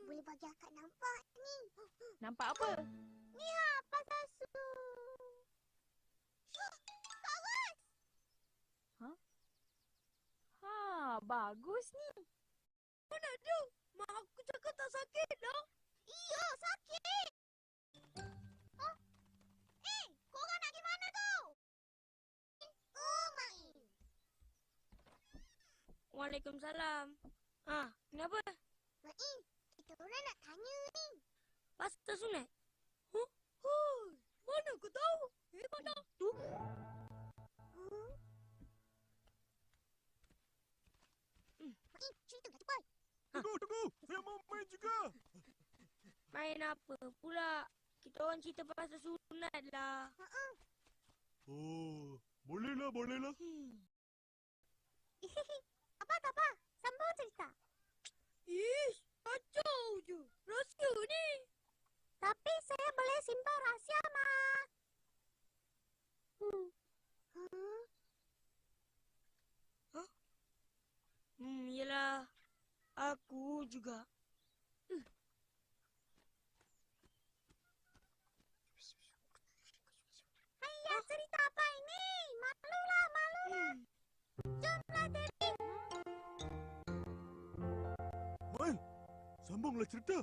boleh bagi akak nampak ni. Nampak apa? Ni pasal su. Kak Ros! Ha, bagus ni. Mana dia? Mak aku cakap tak sakit dah. Iya, sakit. Oh. Korang nak pergi mana tu? Oh, Mai. Waalaikumsalam. Kenapa? Mai, kita orang nak tanya ni. Pasal sunat? Huh? Mana aku tahu? Mana? Tu. Mai, cerita dah cepat. Tunggu. Saya mau main juga. Main apa pula? Kita orang cerita pasal sunat lah. Oh, bolehlah. Tak apa. Sambung cerita. Ish, kacau je. Rahsia ni. Tapi saya boleh simpan rahsia, Mak. Yelah. Aku juga. Ayah, cerita apa ini? Malulah. Jomlah, Teddy. Mai, sambunglah cerita.